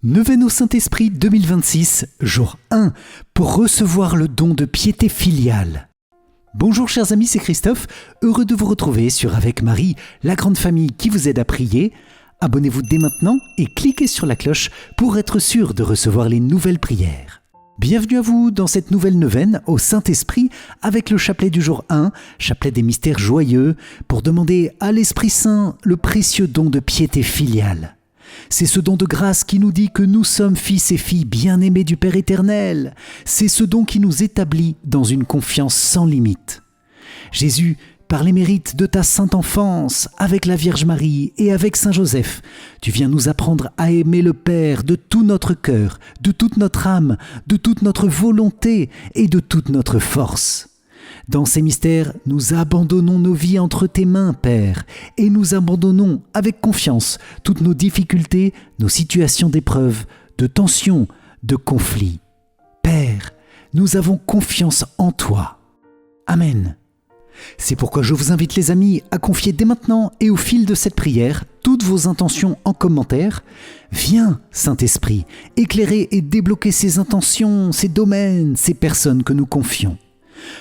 Neuvaine au Saint-Esprit 2026, jour 1, pour recevoir le don de piété filiale. Bonjour chers amis, c'est Christophe, heureux de vous retrouver sur Avec Marie, la grande famille qui vous aide à prier. Abonnez-vous dès maintenant et cliquez sur la cloche pour être sûr de recevoir les nouvelles prières. Bienvenue à vous dans cette nouvelle neuvaine au Saint-Esprit avec le chapelet du jour 1, chapelet des mystères joyeux, pour demander à l'Esprit Saint le précieux don de piété filiale. C'est ce don de grâce qui nous dit que nous sommes fils et filles bien-aimés du Père éternel. C'est ce don qui nous établit dans une confiance sans limite. Jésus, par les mérites de ta sainte enfance, avec la Vierge Marie et avec Saint Joseph, tu viens nous apprendre à aimer le Père de tout notre cœur, de toute notre âme, de toute notre volonté et de toute notre force. Dans ces mystères, nous abandonnons nos vies entre tes mains, Père, et nous abandonnons avec confiance toutes nos difficultés, nos situations d'épreuve, de tension, de conflit. Père, nous avons confiance en toi. Amen. C'est pourquoi je vous invite les amis à confier dès maintenant et au fil de cette prière toutes vos intentions en commentaire. Viens, Saint-Esprit, éclairer et débloquer ces intentions, ces domaines, ces personnes que nous confions.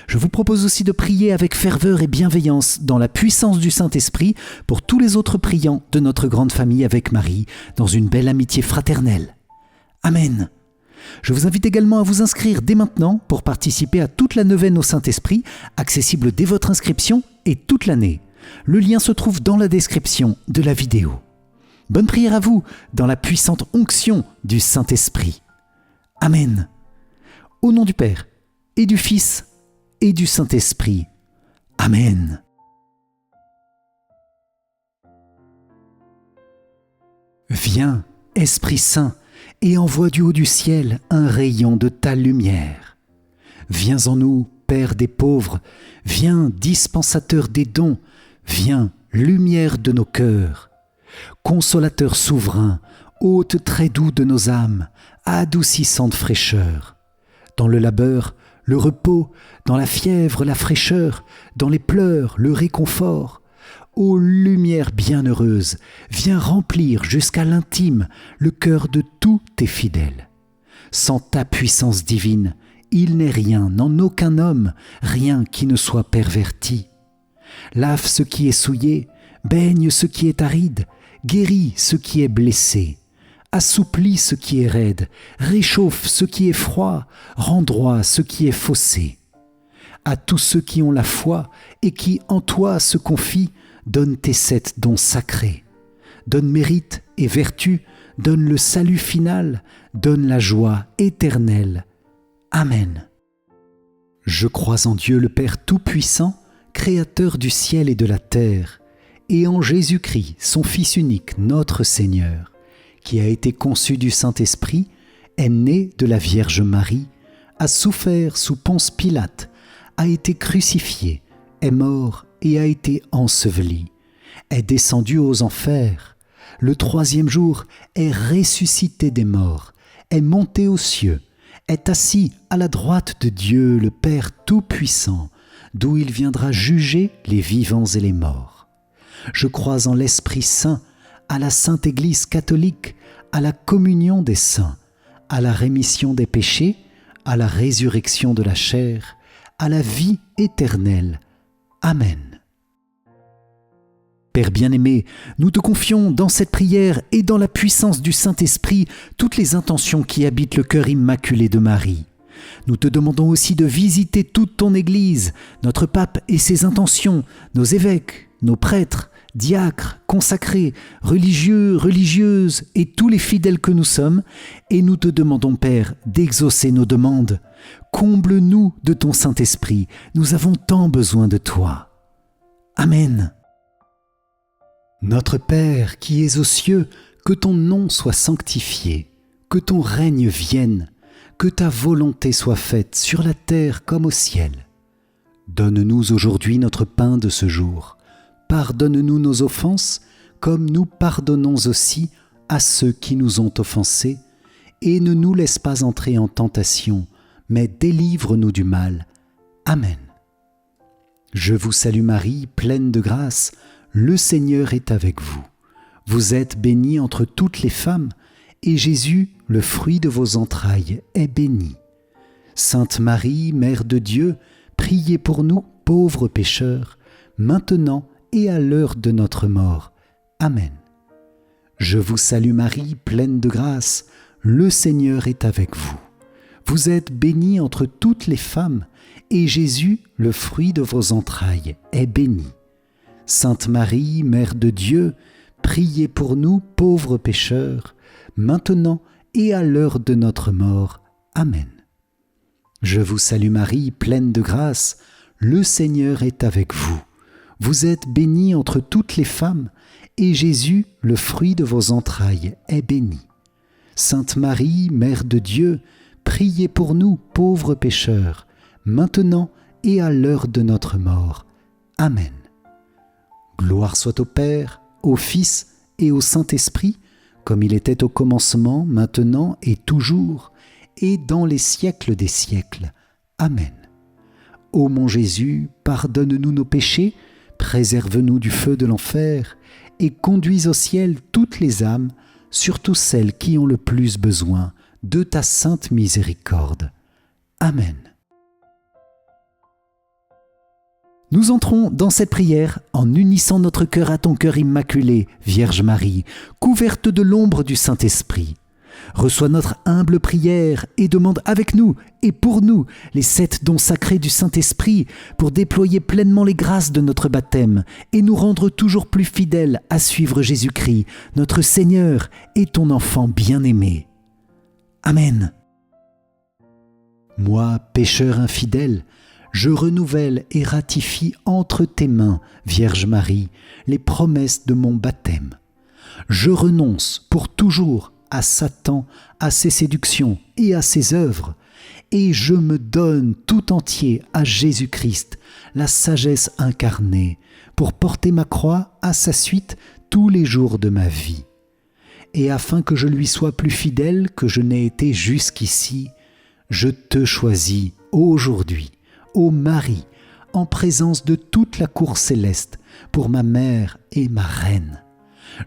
Je vous propose aussi de prier avec ferveur et bienveillance dans la puissance du Saint-Esprit pour tous les autres priants de notre grande famille avec Marie, dans une belle amitié fraternelle. Amen. Je vous invite également à vous inscrire dès maintenant pour participer à toute la neuvaine au Saint-Esprit, accessible dès votre inscription et toute l'année. Le lien se trouve dans la description de la vidéo. Bonne prière à vous dans la puissante onction du Saint-Esprit. Amen. Au nom du Père et du Fils et du Saint-Esprit. Amen. Viens, Esprit Saint, et envoie du haut du ciel un rayon de ta lumière. Viens en nous, Père des pauvres, viens, dispensateur des dons, viens, lumière de nos cœurs. Consolateur souverain, hôte très doux de nos âmes, adoucissante fraîcheur. Dans le labeur, le repos, dans la fièvre, la fraîcheur, dans les pleurs, le réconfort. Ô lumière bienheureuse, viens remplir jusqu'à l'intime le cœur de tous tes fidèles. Sans ta puissance divine, il n'est rien, en aucun homme, rien qui ne soit perverti. Lave ce qui est souillé, baigne ce qui est aride, guéris ce qui est blessé. Assouplis ce qui est raide, réchauffe ce qui est froid, rends droit ce qui est faussé. À tous ceux qui ont la foi et qui en toi se confient, donne tes 7 dons sacrés. Donne mérite et vertu, donne le salut final, donne la joie éternelle. Amen. Je crois en Dieu le Père Tout-Puissant, Créateur du ciel et de la terre, et en Jésus-Christ, son Fils unique, notre Seigneur, qui a été conçu du Saint-Esprit, est né de la Vierge Marie, a souffert sous Ponce Pilate, a été crucifié, est mort et a été enseveli, est descendu aux enfers, le 3e jour est ressuscité des morts, est monté aux cieux, est assis à la droite de Dieu le Père Tout-Puissant, d'où il viendra juger les vivants et les morts. Je crois en l'Esprit Saint, à la Sainte Église catholique, à la communion des saints, à la rémission des péchés, à la résurrection de la chair, à la vie éternelle. Amen. Père bien-aimé, nous te confions dans cette prière et dans la puissance du Saint-Esprit toutes les intentions qui habitent le cœur immaculé de Marie. Nous te demandons aussi de visiter toute ton Église, notre pape et ses intentions, nos évêques, nos prêtres, diacres, consacrés, religieux, religieuses et tous les fidèles que nous sommes, et nous te demandons, Père, d'exaucer nos demandes. Comble-nous de ton Saint-Esprit, nous avons tant besoin de toi. Amen. Notre Père qui es aux cieux, que ton nom soit sanctifié, que ton règne vienne, que ta volonté soit faite sur la terre comme au ciel. Donne-nous aujourd'hui notre pain de ce jour. Pardonne-nous nos offenses, comme nous pardonnons aussi à ceux qui nous ont offensés, et ne nous laisse pas entrer en tentation, mais délivre-nous du mal. Amen. Je vous salue Marie, pleine de grâce, le Seigneur est avec vous. Vous êtes bénie entre toutes les femmes, et Jésus, le fruit de vos entrailles, est béni. Sainte Marie, Mère de Dieu, priez pour nous, pauvres pécheurs, maintenant et à l'heure de notre mort. Amen. Je vous salue Marie, pleine de grâce, le Seigneur est avec vous. Vous êtes bénie entre toutes les femmes, et Jésus, le fruit de vos entrailles, est béni. Sainte Marie, Mère de Dieu, priez pour nous, pauvres pécheurs, maintenant et à l'heure de notre mort. Amen. Je vous salue Marie, pleine de grâce, le Seigneur est avec vous. Vous êtes bénie entre toutes les femmes, et Jésus, le fruit de vos entrailles, est béni. Sainte Marie, Mère de Dieu, priez pour nous, pauvres pécheurs, maintenant et à l'heure de notre mort. Amen. Gloire soit au Père, au Fils et au Saint-Esprit, comme il était au commencement, maintenant et toujours, et dans les siècles des siècles. Amen. Ô mon Jésus, pardonne-nous nos péchés, préserve-nous du feu de l'enfer, et conduis au ciel toutes les âmes, surtout celles qui ont le plus besoin de ta sainte miséricorde. Amen. Nous entrons dans cette prière en unissant notre cœur à ton cœur immaculé, Vierge Marie, couverte de l'ombre du Saint-Esprit. Reçois notre humble prière et demande avec nous et pour nous les 7 dons sacrés du Saint-Esprit pour déployer pleinement les grâces de notre baptême et nous rendre toujours plus fidèles à suivre Jésus-Christ, notre Seigneur et ton enfant bien-aimé. Amen. Moi, pécheur infidèle, je renouvelle et ratifie entre tes mains, Vierge Marie, les promesses de mon baptême. Je renonce pour toujours à Satan, à ses séductions et à ses œuvres, et je me donne tout entier à Jésus-Christ, la sagesse incarnée, pour porter ma croix à sa suite tous les jours de ma vie. Et afin que je lui sois plus fidèle que je n'ai été jusqu'ici, je te choisis aujourd'hui, ô Marie, en présence de toute la cour céleste, pour ma mère et ma reine.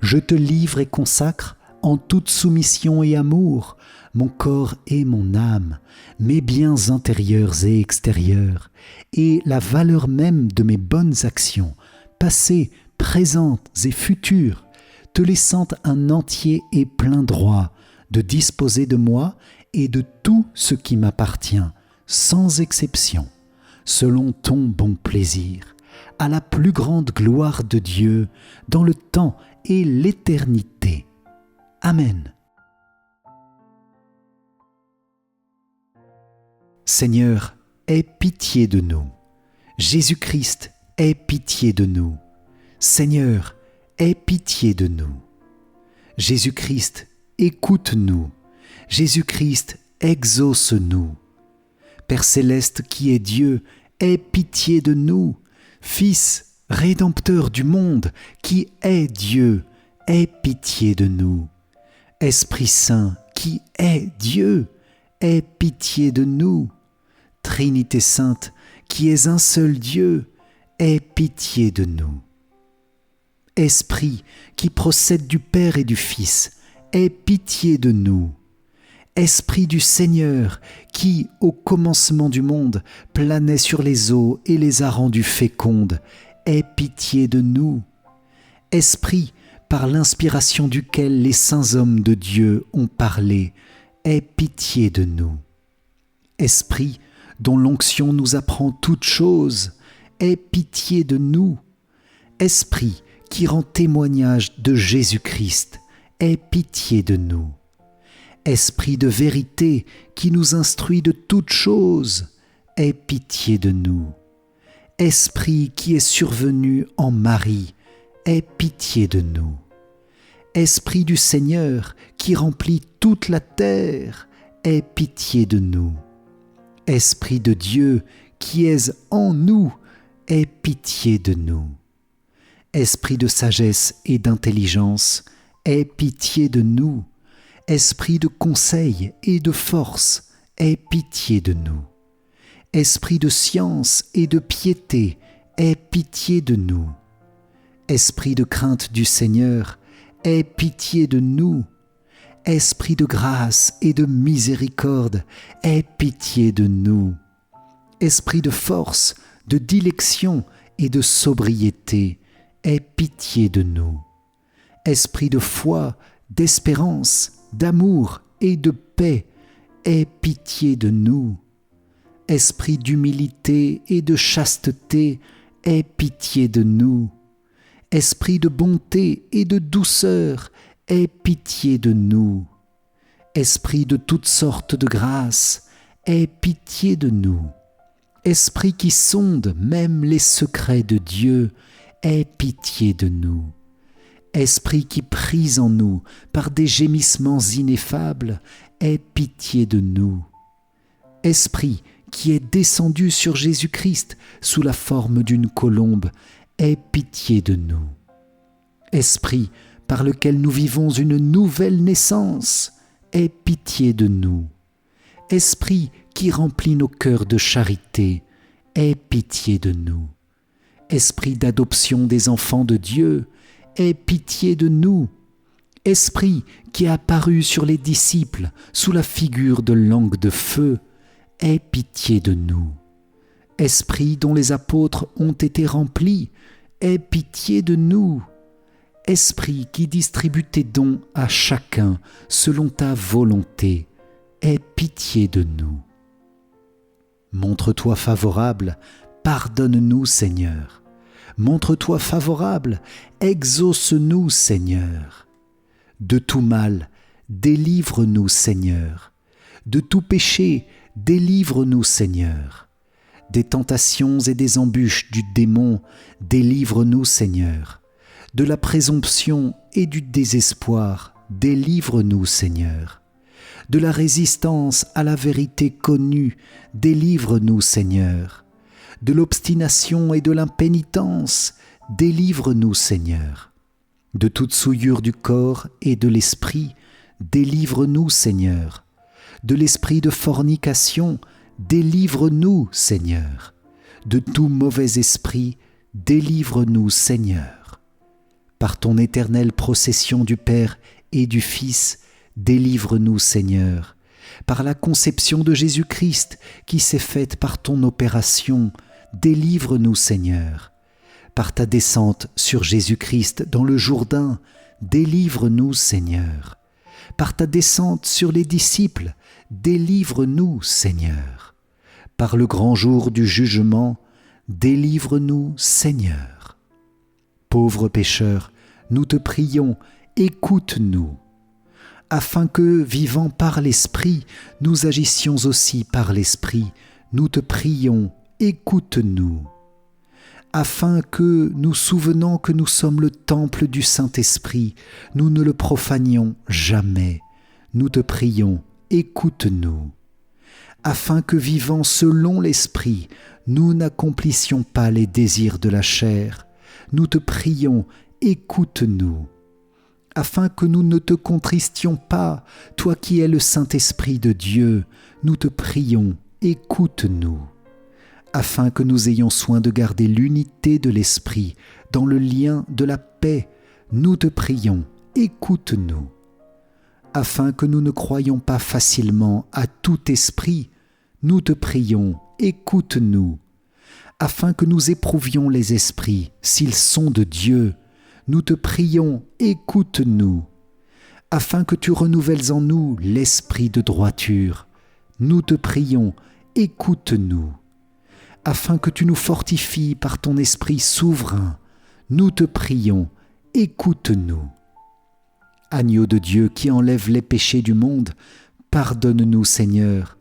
Je te livre et consacre, en toute soumission et amour, mon corps et mon âme, mes biens intérieurs et extérieurs, et la valeur même de mes bonnes actions, passées, présentes et futures, te laissant un entier et plein droit de disposer de moi et de tout ce qui m'appartient, sans exception, selon ton bon plaisir, à la plus grande gloire de Dieu, dans le temps et l'éternité. Amen. Seigneur, aie pitié de nous. Jésus-Christ, aie pitié de nous. Seigneur, aie pitié de nous. Jésus-Christ, écoute-nous. Jésus-Christ, exauce-nous. Père céleste qui est Dieu, aie pitié de nous. Fils, Rédempteur du monde, qui est Dieu, aie pitié de nous. Esprit Saint, qui est Dieu, aie pitié de nous. Trinité Sainte, qui es un seul Dieu, aie pitié de nous. Esprit, qui procède du Père et du Fils, aie pitié de nous. Esprit du Seigneur, qui, au commencement du monde, planait sur les eaux et les a rendues fécondes, aie pitié de nous. Esprit, par l'inspiration duquel les saints hommes de Dieu ont parlé, aie pitié de nous. Esprit, dont l'onction nous apprend toutes choses, aie pitié de nous. Esprit, qui rend témoignage de Jésus-Christ, aie pitié de nous. Esprit de vérité, qui nous instruit de toutes choses, aie pitié de nous. Esprit qui est survenu en Marie, aie pitié de nous. Esprit du Seigneur, qui remplit toute la terre, aie pitié de nous. Esprit de Dieu, qui es en nous, aie pitié de nous. Esprit de sagesse et d'intelligence, aie pitié de nous. Esprit de conseil et de force, aie pitié de nous. Esprit de science et de piété, aie pitié de nous. Esprit de crainte du Seigneur, aie pitié de nous. Esprit de grâce et de miséricorde, aie pitié de nous. Esprit de force, de dilection et de sobriété, aie pitié de nous. Esprit de foi, d'espérance, d'amour et de paix, aie pitié de nous. Esprit d'humilité et de chasteté, aie pitié de nous. Esprit de bonté et de douceur, aie pitié de nous. Esprit de toutes sortes de grâce, aie pitié de nous. Esprit qui sonde même les secrets de Dieu, aie pitié de nous. Esprit qui prise en nous par des gémissements ineffables, aie pitié de nous. Esprit qui est descendu sur Jésus-Christ sous la forme d'une colombe, aie pitié de nous. Esprit par lequel nous vivons une nouvelle naissance, aie pitié de nous. Esprit qui remplit nos cœurs de charité, aie pitié de nous. Esprit d'adoption des enfants de Dieu, aie pitié de nous. Esprit qui est apparu sur les disciples sous la figure de langue de feu, aie pitié de nous. Esprit dont les apôtres ont été remplis, aie pitié de nous. Esprit qui distribue tes dons à chacun selon ta volonté, aie pitié de nous. Montre-toi favorable, pardonne-nous Seigneur. Montre-toi favorable, exauce-nous Seigneur. De tout mal, délivre-nous Seigneur. De tout péché, délivre-nous Seigneur. Des tentations et des embûches du démon, délivre-nous Seigneur. De la présomption et du désespoir, délivre-nous Seigneur. De la résistance à la vérité connue, délivre-nous Seigneur. De l'obstination et de l'impénitence, délivre-nous Seigneur. De toute souillure du corps et de l'esprit, délivre-nous Seigneur. De l'esprit de fornication, délivre-nous Seigneur. De tout mauvais esprit, délivre-nous Seigneur. Par ton éternelle procession du Père et du Fils, délivre-nous Seigneur. Par la conception de Jésus-Christ qui s'est faite par ton opération, délivre-nous Seigneur. Par ta descente sur Jésus-Christ dans le Jourdain, délivre-nous Seigneur. Par ta descente sur les disciples, délivre-nous Seigneur. Par le grand jour du jugement, délivre-nous Seigneur. Pauvres pécheurs, nous te prions, écoute-nous, afin que, vivant par l'Esprit, nous agissions aussi par l'Esprit. Nous te prions, écoute-nous. Afin que, nous souvenant que nous sommes le temple du Saint-Esprit, nous ne le profanions jamais. Nous te prions, écoute-nous. Afin que, vivant selon l'Esprit, nous n'accomplissions pas les désirs de la chair. Nous te prions, écoute-nous. Afin que nous ne te contristions pas, toi qui es le Saint-Esprit de Dieu, nous te prions, écoute-nous. Afin que nous ayons soin de garder l'unité de l'Esprit dans le lien de la paix, nous te prions, écoute-nous. Afin que nous ne croyions pas facilement à tout esprit, nous te prions, écoute-nous. Afin que nous éprouvions les esprits, s'ils sont de Dieu, nous te prions, écoute-nous. Afin que tu renouvelles en nous l'esprit de droiture, nous te prions, écoute-nous. Afin que tu nous fortifies par ton esprit souverain, nous te prions, écoute-nous. Agneau de Dieu qui enlève les péchés du monde, pardonne-nous Seigneur.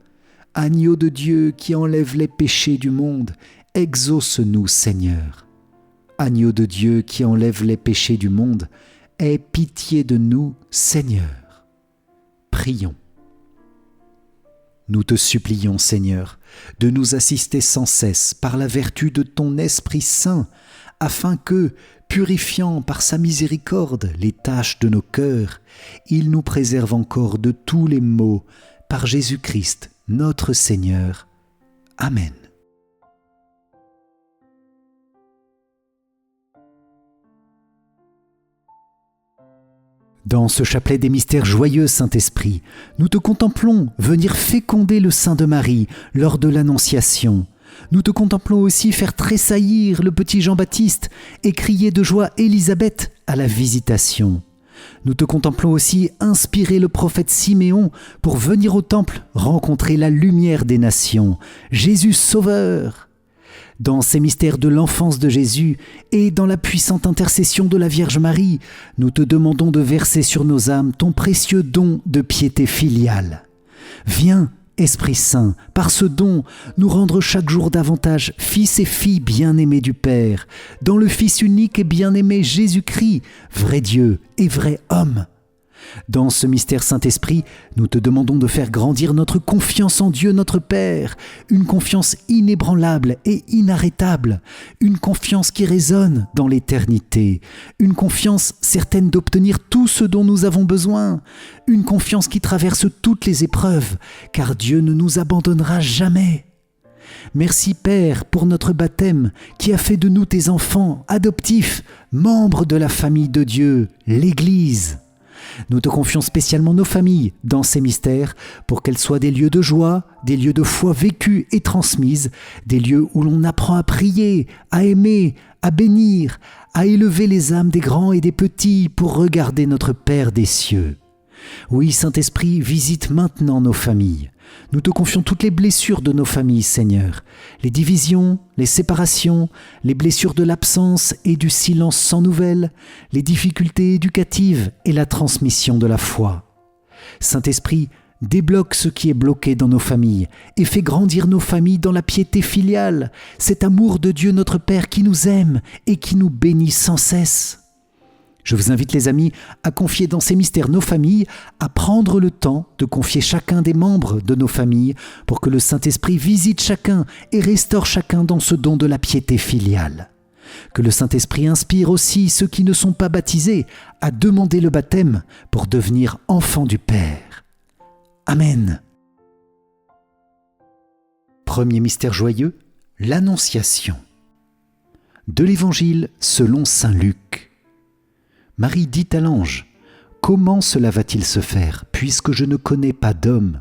Agneau de Dieu qui enlève les péchés du monde, exauce-nous Seigneur. Agneau de Dieu qui enlève les péchés du monde, aie pitié de nous, Seigneur. Prions. Nous te supplions, Seigneur, de nous assister sans cesse par la vertu de ton Esprit Saint, afin que, purifiant par sa miséricorde les taches de nos cœurs, il nous préserve encore de tous les maux, par Jésus-Christ, notre Seigneur. Amen. Dans ce chapelet des mystères joyeux, Saint-Esprit, nous te contemplons venir féconder le sein de Marie lors de l'Annonciation. Nous te contemplons aussi faire tressaillir le petit Jean-Baptiste et crier de joie Élisabeth à la Visitation. Nous te contemplons aussi inspirer le prophète Siméon pour venir au temple rencontrer la lumière des nations, Jésus Sauveur. Dans ces mystères de l'enfance de Jésus et dans la puissante intercession de la Vierge Marie, nous te demandons de verser sur nos âmes ton précieux don de piété filiale. Viens, Esprit Saint, par ce don, nous rendre chaque jour davantage fils et filles bien-aimés du Père, dans le Fils unique et bien-aimé Jésus-Christ, vrai Dieu et vrai homme. Dans ce mystère Saint-Esprit, nous te demandons de faire grandir notre confiance en Dieu notre Père, une confiance inébranlable et inarrêtable, une confiance qui résonne dans l'éternité, une confiance certaine d'obtenir tout ce dont nous avons besoin, une confiance qui traverse toutes les épreuves, car Dieu ne nous abandonnera jamais. Merci Père pour notre baptême qui a fait de nous tes enfants adoptifs, membres de la famille de Dieu, l'Église. Nous te confions spécialement nos familles dans ces mystères pour qu'elles soient des lieux de joie, des lieux de foi vécus et transmises, des lieux où l'on apprend à prier, à aimer, à bénir, à élever les âmes des grands et des petits pour regarder notre Père des cieux. Oui, Saint-Esprit, visite maintenant nos familles. Nous te confions toutes les blessures de nos familles, Seigneur, les divisions, les séparations, les blessures de l'absence et du silence sans nouvelles, les difficultés éducatives et la transmission de la foi. Saint-Esprit, débloque ce qui est bloqué dans nos familles et fais grandir nos familles dans la piété filiale, cet amour de Dieu notre Père qui nous aime et qui nous bénit sans cesse. Je vous invite les amis à confier dans ces mystères nos familles, à prendre le temps de confier chacun des membres de nos familles pour que le Saint-Esprit visite chacun et restaure chacun dans ce don de la piété filiale. Que le Saint-Esprit inspire aussi ceux qui ne sont pas baptisés à demander le baptême pour devenir enfants du Père. Amen. Premier mystère joyeux, l'Annonciation. De l'Évangile selon saint Luc. Marie dit à l'ange, « Comment cela va-t-il se faire, puisque je ne connais pas d'homme ?»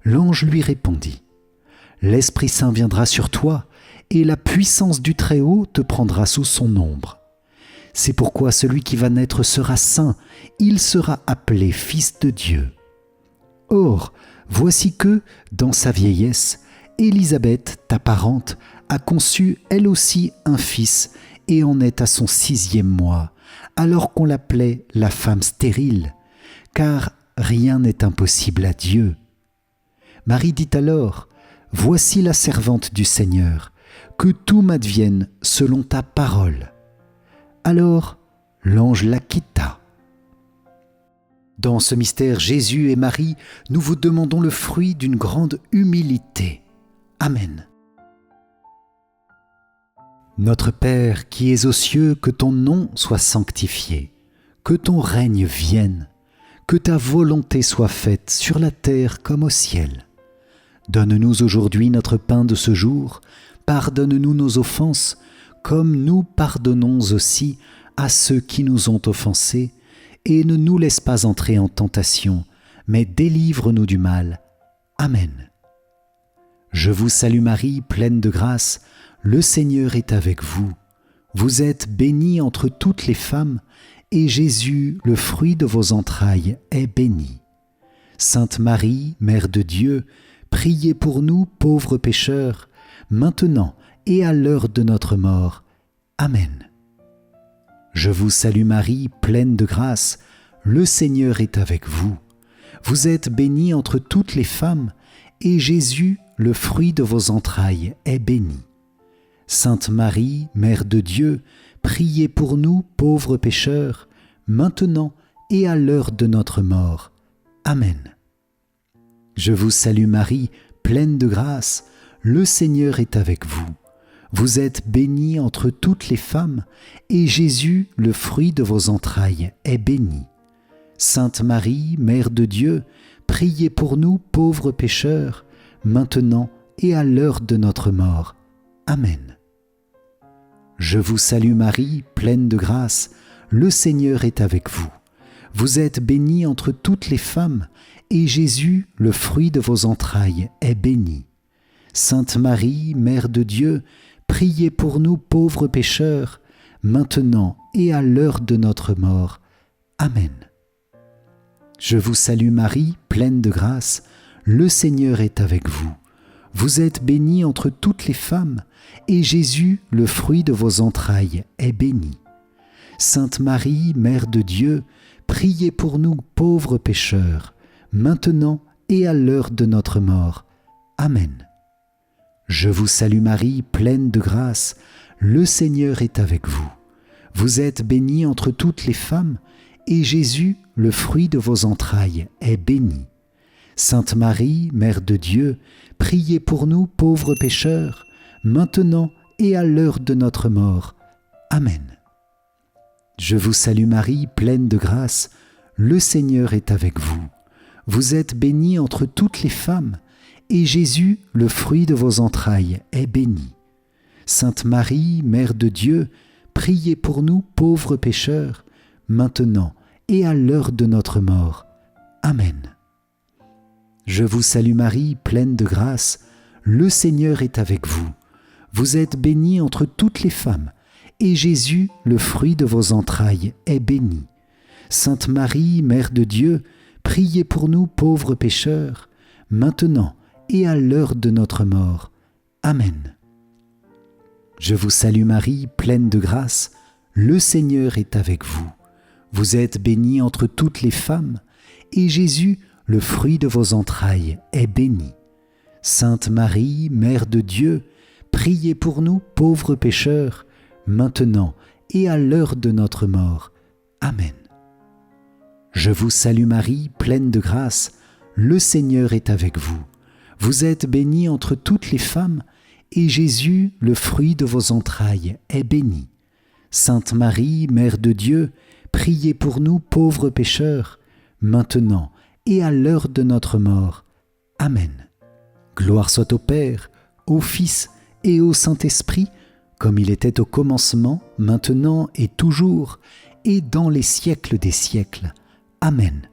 L'ange lui répondit, « L'Esprit Saint viendra sur toi, et la puissance du Très-Haut te prendra sous son ombre. C'est pourquoi celui qui va naître sera saint, il sera appelé Fils de Dieu. Or, voici que, dans sa vieillesse, Élisabeth, ta parente, a conçu elle aussi un fils, et en est à son 6e mois, alors qu'on l'appelait la femme stérile, car rien n'est impossible à Dieu. Marie dit alors, « Voici la servante du Seigneur, que tout m'advienne selon ta parole. » Alors l'ange la quitta. Dans ce mystère Jésus et Marie, nous vous demandons le fruit d'une grande humilité. Amen. Notre Père qui es aux cieux, que ton nom soit sanctifié, que ton règne vienne, que ta volonté soit faite sur la terre comme au ciel. Donne-nous aujourd'hui notre pain de ce jour, pardonne-nous nos offenses, comme nous pardonnons aussi à ceux qui nous ont offensés, et ne nous laisse pas entrer en tentation, mais délivre-nous du mal. Amen. Je vous salue Marie, pleine de grâce, le Seigneur est avec vous. Vous êtes bénie entre toutes les femmes, et Jésus, le fruit de vos entrailles, est béni. Sainte Marie, Mère de Dieu, priez pour nous, pauvres pécheurs, maintenant et à l'heure de notre mort. Amen. Je vous salue Marie, pleine de grâce, le Seigneur est avec vous. Vous êtes bénie entre toutes les femmes, et Jésus, le fruit de vos entrailles, est béni. Sainte Marie, Mère de Dieu, priez pour nous, pauvres pécheurs, maintenant et à l'heure de notre mort. Amen. Je vous salue Marie, pleine de grâce, le Seigneur est avec vous. Vous êtes bénie entre toutes les femmes, et Jésus, le fruit de vos entrailles, est béni. Sainte Marie, Mère de Dieu, priez pour nous, pauvres pécheurs, maintenant et à l'heure de notre mort. Amen. Je vous salue Marie, pleine de grâce, le Seigneur est avec vous. Vous êtes bénie entre toutes les femmes, et Jésus, le fruit de vos entrailles, est béni. Sainte Marie, Mère de Dieu, priez pour nous pauvres pécheurs, maintenant et à l'heure de notre mort. Amen. Je vous salue Marie, pleine de grâce, le Seigneur est avec vous. Vous êtes bénie entre toutes les femmes, et Jésus, le fruit de vos entrailles, est béni. Sainte Marie, Mère de Dieu, priez pour nous pauvres pécheurs, maintenant et à l'heure de notre mort. Amen. Je vous salue Marie, pleine de grâce, le Seigneur est avec vous. Vous êtes bénie entre toutes les femmes, et Jésus, le fruit de vos entrailles, est béni. Sainte Marie, Mère de Dieu, priez pour nous pauvres pécheurs, maintenant et à l'heure de notre mort. Amen. Je vous salue Marie, pleine de grâce, le Seigneur est avec vous. Vous êtes bénie entre toutes les femmes, et Jésus, le fruit de vos entrailles, est béni. Sainte Marie, Mère de Dieu, priez pour nous pauvres pécheurs, maintenant et à l'heure de notre mort. Amen. Je vous salue Marie, pleine de grâce, le Seigneur est avec vous. Vous êtes bénie entre toutes les femmes, et Jésus, le fruit de vos entrailles, est béni. Sainte Marie, Mère de Dieu, priez pour nous pauvres pécheurs, maintenant et à l'heure de notre mort. Amen. Je vous salue Marie, pleine de grâce, le Seigneur est avec vous. Vous êtes bénie entre toutes les femmes, et Jésus, le fruit de vos entrailles, est béni. Sainte Marie, Mère de Dieu, priez pour nous pauvres pécheurs, maintenant et à l'heure de notre mort. Amen. Je vous salue Marie, pleine de grâce, le Seigneur est avec vous. Vous êtes bénie entre toutes les femmes, et Jésus, le fruit de vos entrailles, est béni. Sainte Marie, Mère de Dieu, priez pour nous pauvres pécheurs, maintenant et à l'heure de notre mort. Amen. Gloire soit au Père, au Fils et au Saint-Esprit, comme il était au commencement, maintenant et toujours, et dans les siècles des siècles. Amen.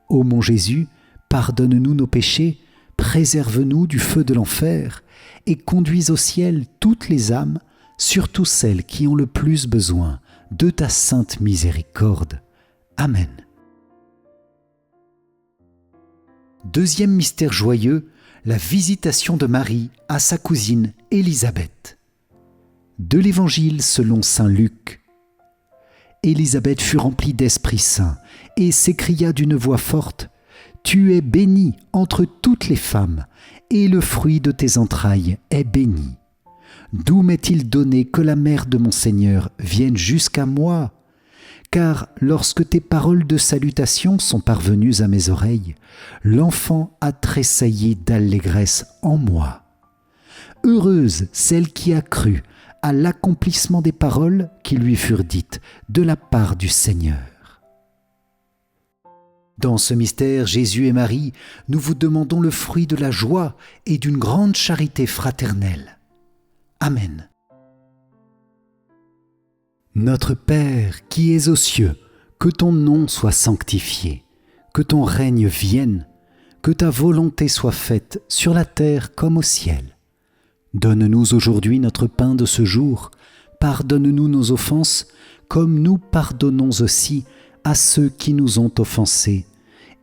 Ô mon Jésus, pardonne-nous nos péchés, préserve-nous du feu de l'enfer, et conduis au ciel toutes les âmes, surtout celles qui ont le plus besoin de ta sainte miséricorde. Amen. Deuxième mystère joyeux, la visitation de Marie à sa cousine Élisabeth. De l'Évangile selon saint Luc. Élisabeth fut remplie d'Esprit Saint et s'écria d'une voix forte : « Tu es bénie entre toutes les femmes, et le fruit de tes entrailles est béni. D'où m'est-il donné que la mère de mon Seigneur vienne jusqu'à moi ? Car lorsque tes paroles de salutation sont parvenues à mes oreilles, l'enfant a tressailli d'allégresse en moi. Heureuse celle qui a cru à l'accomplissement des paroles qui lui furent dites de la part du Seigneur. » Dans ce mystère, Jésus et Marie, nous vous demandons le fruit de la joie et d'une grande charité fraternelle. Amen. Notre Père qui es aux cieux, que ton nom soit sanctifié, que ton règne vienne, que ta volonté soit faite sur la terre comme au ciel. Donne-nous aujourd'hui notre pain de ce jour, pardonne-nous nos offenses, comme nous pardonnons aussi à ceux qui nous ont offensés,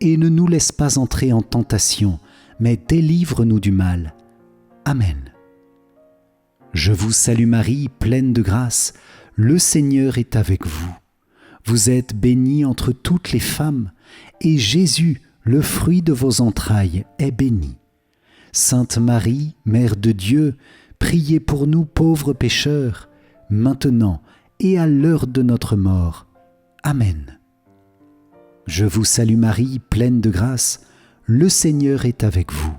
et ne nous laisse pas entrer en tentation, mais délivre-nous du mal. Amen. Je vous salue Marie, pleine de grâce, le Seigneur est avec vous. Vous êtes bénie entre toutes les femmes, et Jésus, le fruit de vos entrailles, est béni. Sainte Marie, Mère de Dieu, priez pour nous pauvres pécheurs, maintenant et à l'heure de notre mort. Amen. Je vous salue Marie, pleine de grâce, le Seigneur est avec vous.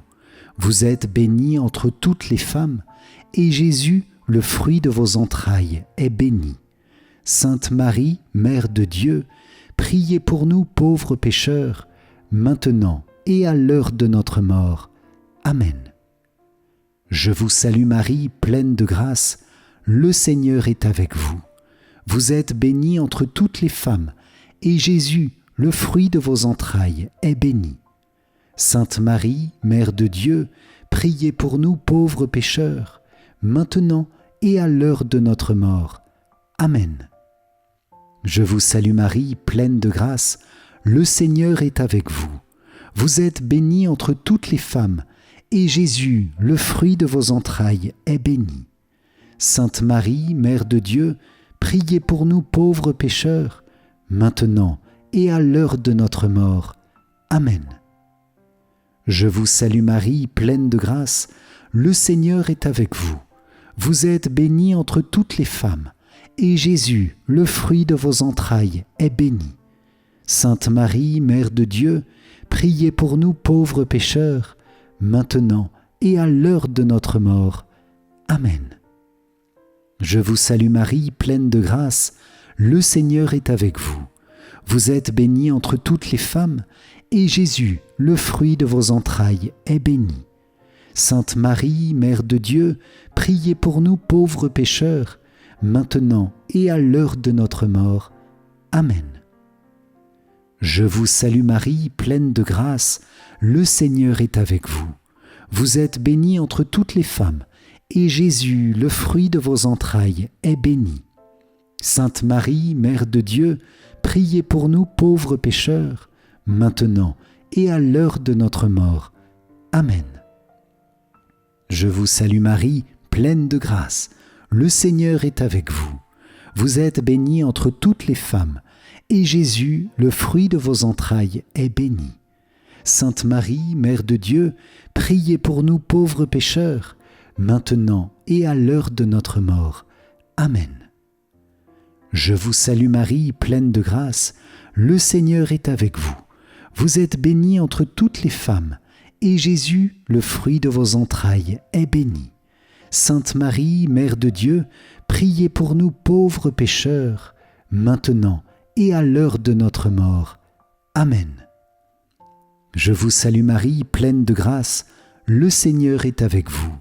Vous êtes bénie entre toutes les femmes, et Jésus, le fruit de vos entrailles, est béni. Sainte Marie, Mère de Dieu, priez pour nous pauvres pécheurs, maintenant et à l'heure de notre mort. Amen. Je vous salue Marie, pleine de grâce, le Seigneur est avec vous. Vous êtes bénie entre toutes les femmes, et Jésus, le fruit de vos entrailles, est béni. Sainte Marie, Mère de Dieu, priez pour nous pauvres pécheurs, maintenant et à l'heure de notre mort. Amen. Je vous salue Marie, pleine de grâce, le Seigneur est avec vous. Vous êtes bénie entre toutes les femmes, et Jésus, le fruit de vos entrailles, est béni. Sainte Marie, Mère de Dieu, priez pour nous pauvres pécheurs, maintenant et à l'heure de notre mort. Amen. Je vous salue Marie, pleine de grâce, le Seigneur est avec vous. Vous êtes bénie entre toutes les femmes, et Jésus, le fruit de vos entrailles, est béni. Sainte Marie, Mère de Dieu, priez pour nous pauvres pécheurs, maintenant et à l'heure de notre mort. Amen. Je vous salue Marie, pleine de grâce, le Seigneur est avec vous. Vous êtes bénie entre toutes les femmes, et Jésus, le fruit de vos entrailles, est béni. Sainte Marie, Mère de Dieu, priez pour nous pauvres pécheurs, maintenant et à l'heure de notre mort. Amen. Je vous salue Marie, pleine de grâce, le Seigneur est avec vous. Vous êtes bénie entre toutes les femmes, et Jésus, le fruit de vos entrailles, est béni. Sainte Marie, Mère de Dieu, priez pour nous pauvres pécheurs, maintenant et à l'heure de notre mort. Amen. Je vous salue Marie, pleine de grâce, le Seigneur est avec vous. Vous êtes bénie entre toutes les femmes, et Jésus, le fruit de vos entrailles, est béni. Sainte Marie, Mère de Dieu, priez pour nous pauvres pécheurs, maintenant et à l'heure de notre mort. Amen. Je vous salue Marie, pleine de grâce, le Seigneur est avec vous. Vous êtes bénie entre toutes les femmes, et Jésus, le fruit de vos entrailles, est béni. Sainte Marie, Mère de Dieu, priez pour nous pauvres pécheurs, maintenant et à l'heure de notre mort. Amen. Je vous salue Marie, pleine de grâce, le Seigneur est avec vous.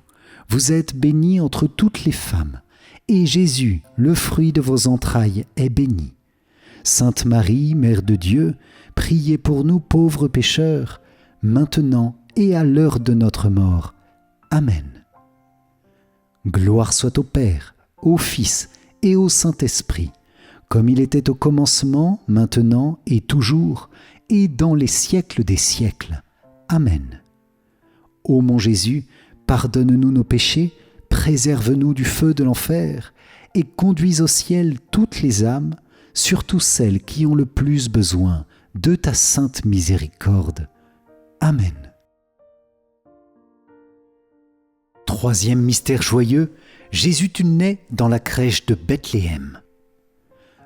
Vous êtes bénie entre toutes les femmes, et Jésus, le fruit de vos entrailles, est béni. Sainte Marie, Mère de Dieu, priez pour nous pauvres pécheurs, maintenant et à l'heure de notre mort. Amen. Gloire soit au Père, au Fils et au Saint-Esprit, comme il était au commencement, maintenant et toujours, et dans les siècles des siècles. Amen. Ô mon Jésus, pardonne-nous nos péchés, préserve-nous du feu de l'enfer, et conduis au ciel toutes les âmes, surtout celles qui ont le plus besoin de ta sainte miséricorde. Amen. Troisième mystère joyeux, Jésus naît dans la crèche de Bethléem.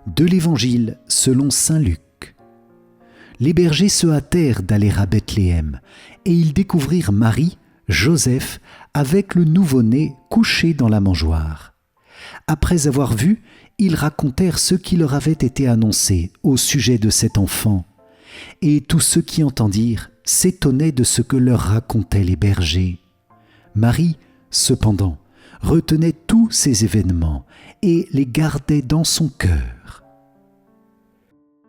De l'Évangile selon saint Luc. Les bergers se hâtèrent d'aller à Bethléem, et ils découvrirent Marie, Joseph, avec le nouveau-né couché dans la mangeoire. Après avoir vu, ils racontèrent ce qui leur avait été annoncé au sujet de cet enfant. Et tous ceux qui entendirent s'étonnaient de ce que leur racontaient les bergers. Marie, cependant, retenait tous ces événements et les gardait dans son cœur.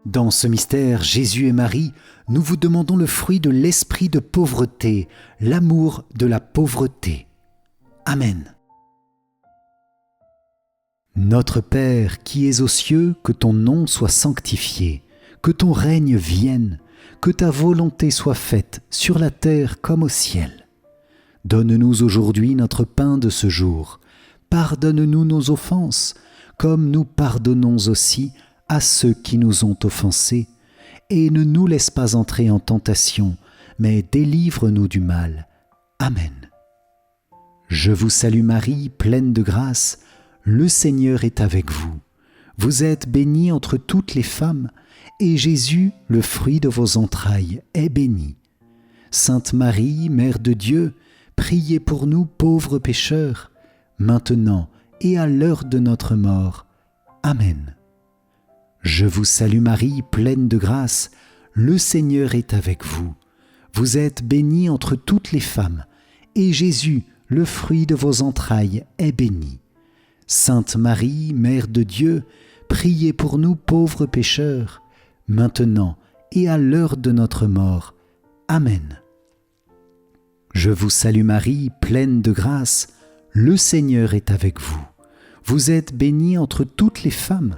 Dans ce mystère, Jésus et Marie, nous vous demandons le fruit de l'esprit de pauvreté, l'amour de la pauvreté. Amen. Notre Père qui es aux cieux, que ton nom soit sanctifié, que ton règne vienne, que ta volonté soit faite sur la terre comme au ciel. Donne-nous aujourd'hui notre pain de ce jour. Pardonne-nous nos offenses, comme nous pardonnons aussi à ceux qui nous ont offensés. Et ne nous laisse pas entrer en tentation, mais délivre-nous du mal. Amen. Je vous salue Marie, pleine de grâce, le Seigneur est avec vous. Vous êtes bénie entre toutes les femmes, et Jésus, le fruit de vos entrailles, est béni. Sainte Marie, Mère de Dieu, priez pour nous pauvres pécheurs, maintenant et à l'heure de notre mort. Amen. Je vous salue Marie, pleine de grâce, le Seigneur est avec vous. Vous êtes bénie entre toutes les femmes, et Jésus, le fruit de vos entrailles, est béni. Sainte Marie, Mère de Dieu, priez pour nous pauvres pécheurs, maintenant et à l'heure de notre mort. Amen. Je vous salue Marie, pleine de grâce, le Seigneur est avec vous. Vous êtes bénie entre toutes les femmes,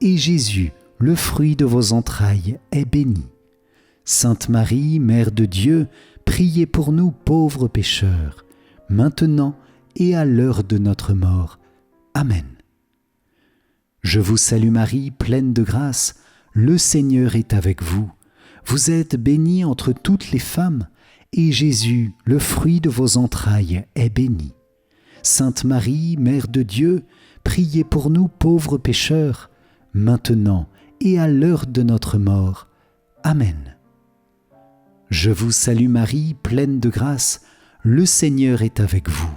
et Jésus, le fruit de vos entrailles, est béni. Sainte Marie, Mère de Dieu, priez pour nous pauvres pécheurs, maintenant et à l'heure de notre mort. Amen. Je vous salue Marie, pleine de grâce, le Seigneur est avec vous. Vous êtes bénie entre toutes les femmes, et Jésus, le fruit de vos entrailles, est béni. Sainte Marie, Mère de Dieu, priez pour nous pauvres pécheurs, maintenant et à l'heure de notre mort. Amen. Je vous salue Marie, pleine de grâce, le Seigneur est avec vous.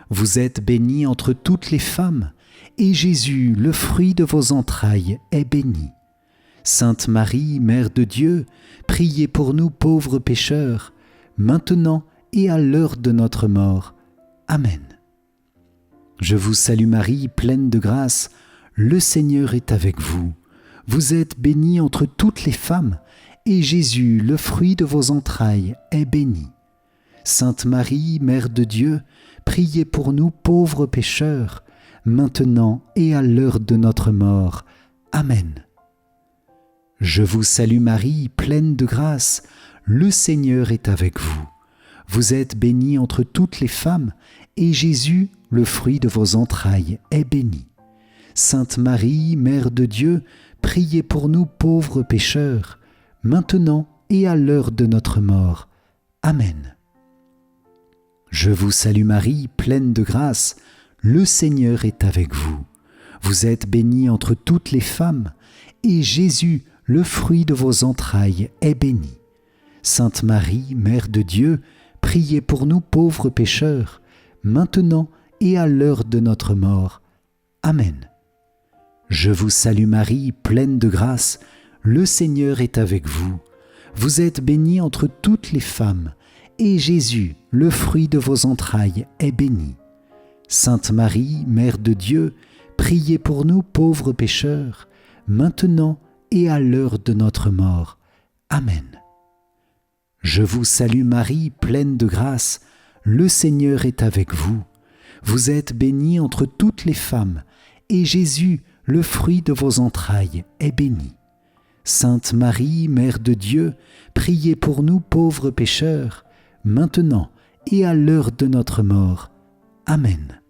Vous êtes bénie entre toutes les femmes, et Jésus, le fruit de vos entrailles, est béni. Sainte Marie, Mère de Dieu, priez pour nous pauvres pécheurs, maintenant et à l'heure de notre mort. Amen. Je vous salue Marie, pleine de grâce, le Seigneur est avec vous. Vous êtes bénie entre toutes les femmes, et Jésus, le fruit de vos entrailles, est béni. Sainte Marie, Mère de Dieu, priez pour nous pauvres pécheurs, maintenant et à l'heure de notre mort. Amen. Je vous salue Marie, pleine de grâce, le Seigneur est avec vous. Vous êtes bénie entre toutes les femmes, et Jésus, le fruit de vos entrailles, est béni. Sainte Marie, Mère de Dieu, priez pour nous pauvres pécheurs, maintenant et à l'heure de notre mort. Amen. Je vous salue Marie, pleine de grâce, le Seigneur est avec vous. Vous êtes bénie entre toutes les femmes, et Jésus, le fruit de vos entrailles, est béni. Sainte Marie, Mère de Dieu, priez pour nous pauvres pécheurs, maintenant et à l'heure de notre mort. Amen. Je vous salue Marie, pleine de grâce, le Seigneur est avec vous. Vous êtes bénie entre toutes les femmes, et Jésus, le fruit de vos entrailles, est béni. Sainte Marie, Mère de Dieu, priez pour nous pauvres pécheurs, maintenant et à l'heure de notre mort. Amen. Je vous salue Marie, pleine de grâce, le Seigneur est avec vous. Vous êtes bénie entre toutes les femmes, et Jésus, le fruit de vos entrailles, est béni. Sainte Marie, Mère de Dieu, priez pour nous pauvres pécheurs, maintenant et à l'heure de notre mort. Amen.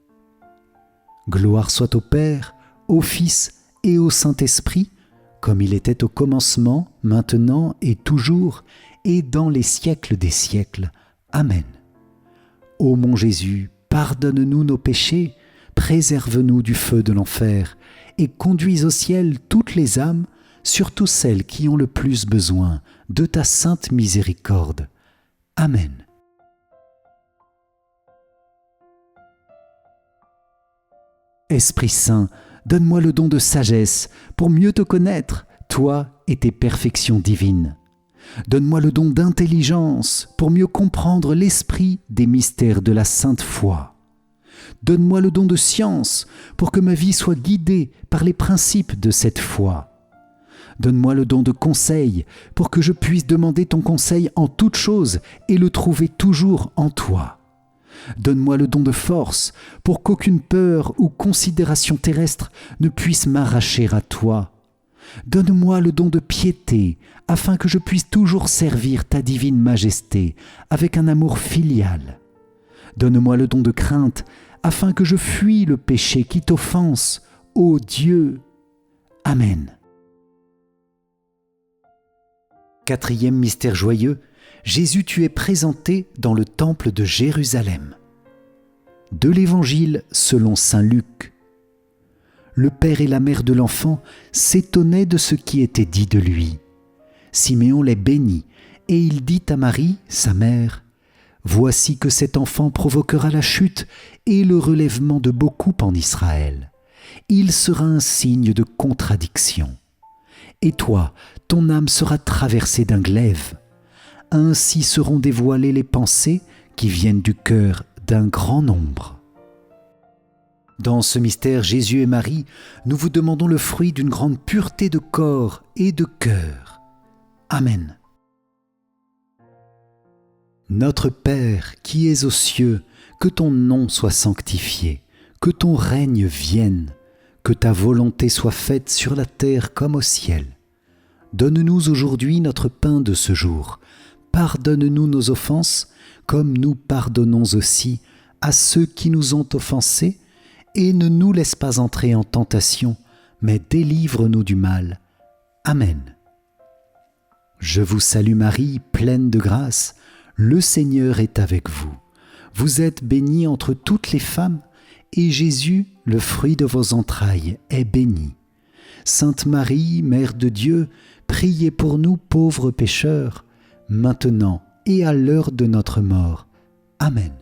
Gloire soit au Père, au Fils et au Saint-Esprit, comme il était au commencement, maintenant et toujours, et dans les siècles des siècles. Amen. Ô mon Jésus, pardonne-nous nos péchés, préserve-nous du feu de l'enfer, et conduis au ciel toutes les âmes, surtout celles qui ont le plus besoin de ta sainte miséricorde. Amen. Esprit Saint, donne-moi le don de sagesse pour mieux te connaître, toi et tes perfections divines. Donne-moi le don d'intelligence pour mieux comprendre l'esprit des mystères de la sainte foi. Donne-moi le don de science pour que ma vie soit guidée par les principes de cette foi. Donne-moi le don de conseil pour que je puisse demander ton conseil en toutes choses et le trouver toujours en toi. Donne-moi le don de force pour qu'aucune peur ou considération terrestre ne puisse m'arracher à toi. Donne-moi le don de piété afin que je puisse toujours servir ta divine majesté avec un amour filial. Donne-moi le don de crainte afin que je fuis le péché qui t'offense, ô Dieu. Amen. Quatrième mystère joyeux, Jésus tu es présenté dans le temple de Jérusalem. De l'Évangile selon saint Luc. Le père et la mère de l'enfant s'étonnaient de ce qui était dit de lui. Siméon les bénit, et il dit à Marie, sa mère, « Voici que cet enfant provoquera la chute et le relèvement de beaucoup en Israël. Il sera un signe de contradiction. Et toi, ton âme sera traversée d'un glaive. Ainsi seront dévoilées les pensées qui viennent du cœur d'un grand nombre. » Dans ce mystère, Jésus et Marie, nous vous demandons le fruit d'une grande pureté de corps et de cœur. Amen. Notre Père qui es aux cieux, que ton nom soit sanctifié, que ton règne vienne, que ta volonté soit faite sur la terre comme au ciel. Donne-nous aujourd'hui notre pain de ce jour. Pardonne-nous nos offenses, comme nous pardonnons aussi à ceux qui nous ont offensés, et ne nous laisse pas entrer en tentation, mais délivre-nous du mal. Amen. Je vous salue Marie, pleine de grâce, le Seigneur est avec vous. Vous êtes bénie entre toutes les femmes, et Jésus, le fruit de vos entrailles, est béni. Sainte Marie, Mère de Dieu, priez pour nous pauvres pécheurs, maintenant et à l'heure de notre mort. Amen.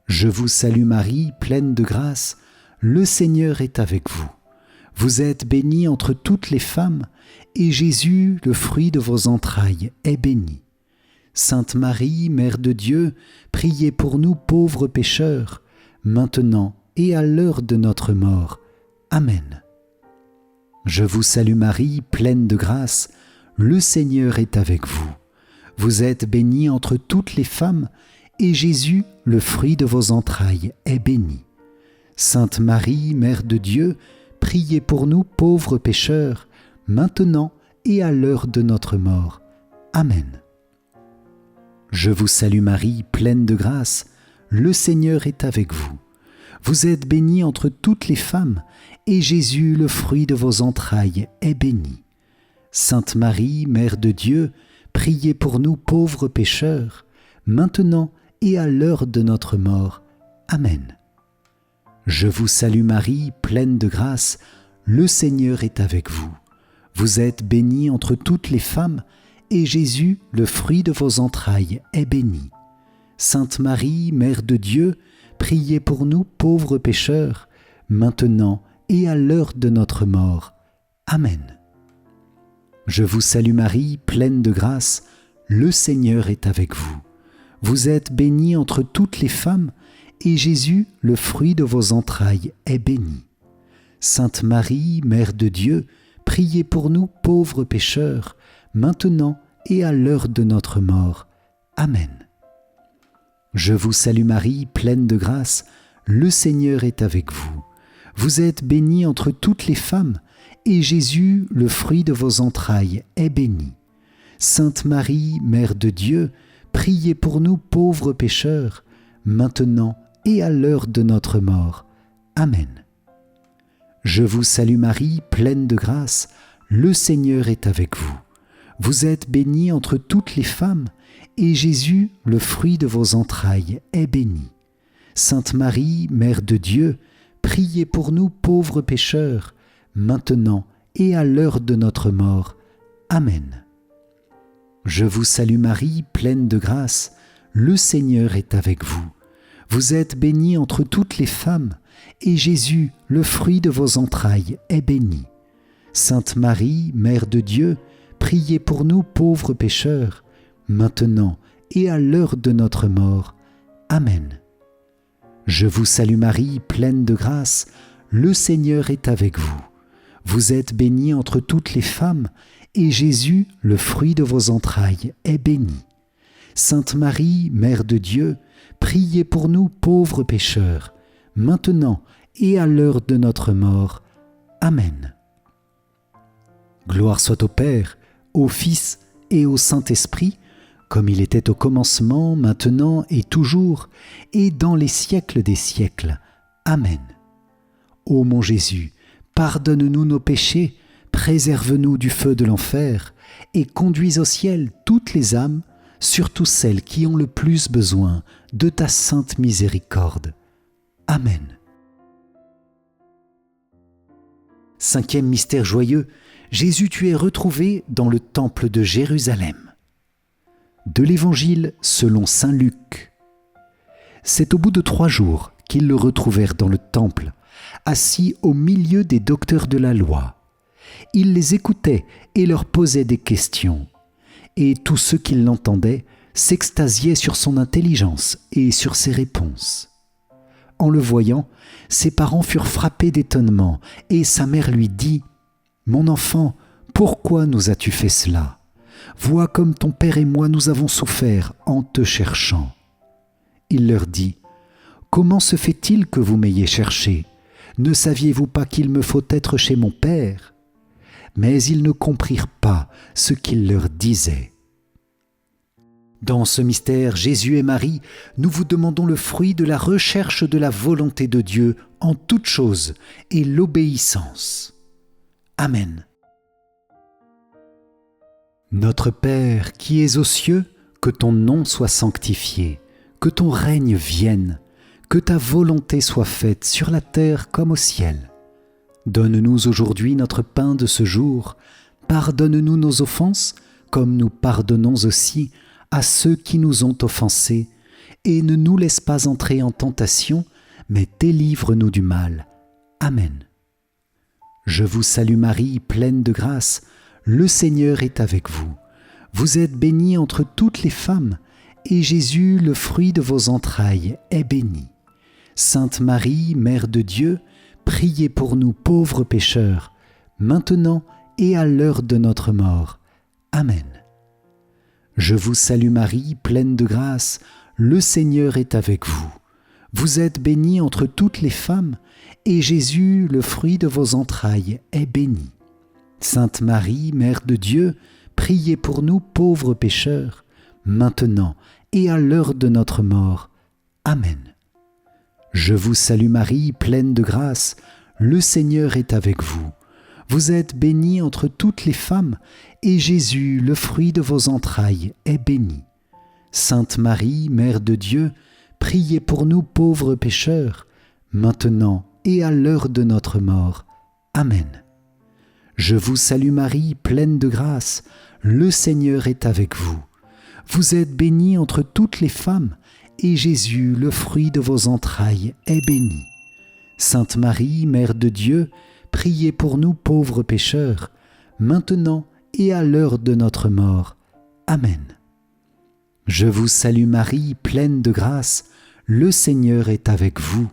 Je vous salue Marie, pleine de grâce, le Seigneur est avec vous. Vous êtes bénie entre toutes les femmes, et Jésus, le fruit de vos entrailles, est béni. Sainte Marie, Mère de Dieu, priez pour nous pauvres pécheurs, maintenant et à l'heure de notre mort. Amen. Je vous salue Marie, pleine de grâce, le Seigneur est avec vous. Vous êtes bénie entre toutes les femmes, et Jésus, le fruit de vos entrailles, est béni. Sainte Marie, Mère de Dieu, priez pour nous pauvres pécheurs, maintenant et à l'heure de notre mort. Amen. Je vous salue Marie, pleine de grâce, le Seigneur est avec vous. Vous êtes bénie entre toutes les femmes, et Jésus, le fruit de vos entrailles, est béni. Sainte Marie, Mère de Dieu, priez pour nous pauvres pécheurs, maintenant et à l'heure de notre mort. Amen. Je vous salue Marie, pleine de grâce, le Seigneur est avec vous. Vous êtes bénie entre toutes les femmes, et Jésus, le fruit de vos entrailles, est béni. Sainte Marie, Mère de Dieu, priez pour nous pauvres pécheurs, maintenant et à l'heure de notre mort. Amen. Je vous salue Marie, pleine de grâce, le Seigneur est avec vous. Vous êtes bénie entre toutes les femmes, et Jésus, le fruit de vos entrailles, est béni. Sainte Marie, Mère de Dieu, priez pour nous pauvres pécheurs, maintenant et à l'heure de notre mort. Amen. Je vous salue Marie, pleine de grâce, le Seigneur est avec vous. Vous êtes bénie entre toutes les femmes, et Jésus, le fruit de vos entrailles, est béni. Sainte Marie, Mère de Dieu, priez pour nous pauvres pécheurs, maintenant et à l'heure de notre mort. Amen. Je vous salue Marie, pleine de grâce, le Seigneur est avec vous. Vous êtes bénie entre toutes les femmes, et Jésus, le fruit de vos entrailles, est béni. Sainte Marie, Mère de Dieu, priez pour nous pauvres pécheurs, maintenant et à l'heure de notre mort. Amen. Je vous salue Marie, pleine de grâce, le Seigneur est avec vous. Vous êtes bénie entre toutes les femmes, et Jésus, le fruit de vos entrailles, est béni. Sainte Marie, Mère de Dieu, priez pour nous pauvres pécheurs, maintenant et à l'heure de notre mort. Amen. Je vous salue Marie, pleine de grâce, le Seigneur est avec vous. Vous êtes bénie entre toutes les femmes, et Jésus, le fruit de vos entrailles, est béni. Sainte Marie, Mère de Dieu, priez pour nous pauvres pécheurs, maintenant et à l'heure de notre mort. Amen. Gloire soit au Père, au Fils et au Saint-Esprit, comme il était au commencement, maintenant et toujours, et dans les siècles des siècles. Amen. Ô mon Jésus, pardonne-nous nos péchés, préserve-nous du feu de l'enfer, et conduis au ciel toutes les âmes, surtout celles qui ont le plus besoin de ta sainte miséricorde. Amen. Cinquième mystère joyeux, Jésus tu es retrouvé dans le temple de Jérusalem. De l'Évangile selon saint Luc. C'est au bout de 3 jours qu'ils le retrouvèrent dans le temple, assis au milieu des docteurs de la loi. Il les écoutait et leur posait des questions. Et tous ceux qui l'entendaient s'extasiaient sur son intelligence et sur ses réponses. En le voyant, ses parents furent frappés d'étonnement, et sa mère lui dit « Mon enfant, pourquoi nous as-tu fait cela ? vois comme ton Père et moi nous avons souffert en te cherchant. » Il leur dit, « Comment se fait-il que vous m'ayez cherché ? Ne saviez-vous pas qu'il me faut être chez mon Père ?» Mais ils ne comprirent pas ce qu'il leur disait. Dans ce mystère, Jésus et Marie, nous vous demandons le fruit de la recherche de la volonté de Dieu en toutes choses et l'obéissance. Amen. Notre Père qui es aux cieux, que ton nom soit sanctifié, que ton règne vienne, que ta volonté soit faite sur la terre comme au ciel. Donne-nous aujourd'hui notre pain de ce jour. Pardonne-nous nos offenses, comme nous pardonnons aussi à ceux qui nous ont offensés. Et ne nous laisse pas entrer en tentation, mais délivre-nous du mal. Amen. Je vous salue Marie, pleine de grâce. Le Seigneur est avec vous. Vous êtes bénie entre toutes les femmes, et Jésus, le fruit de vos entrailles, est béni. Sainte Marie, Mère de Dieu, priez pour nous pauvres pécheurs, maintenant et à l'heure de notre mort. Amen. Je vous salue Marie, pleine de grâce, le Seigneur est avec vous. Vous êtes bénie entre toutes les femmes, et Jésus, le fruit de vos entrailles, est béni. Sainte Marie, Mère de Dieu, priez pour nous pauvres pécheurs, maintenant et à l'heure de notre mort. Amen. Je vous salue Marie, pleine de grâce, le Seigneur est avec vous. Vous êtes bénie entre toutes les femmes, et Jésus, le fruit de vos entrailles, est béni. Sainte Marie, Mère de Dieu, priez pour nous pauvres pécheurs, maintenant et à l'heure de notre mort. Amen. Je vous salue Marie, pleine de grâce, le Seigneur est avec vous. Vous êtes bénie entre toutes les femmes, et Jésus, le fruit de vos entrailles, est béni. Sainte Marie, Mère de Dieu, priez pour nous pauvres pécheurs, maintenant et à l'heure de notre mort. Amen. Je vous salue Marie, pleine de grâce, le Seigneur est avec vous.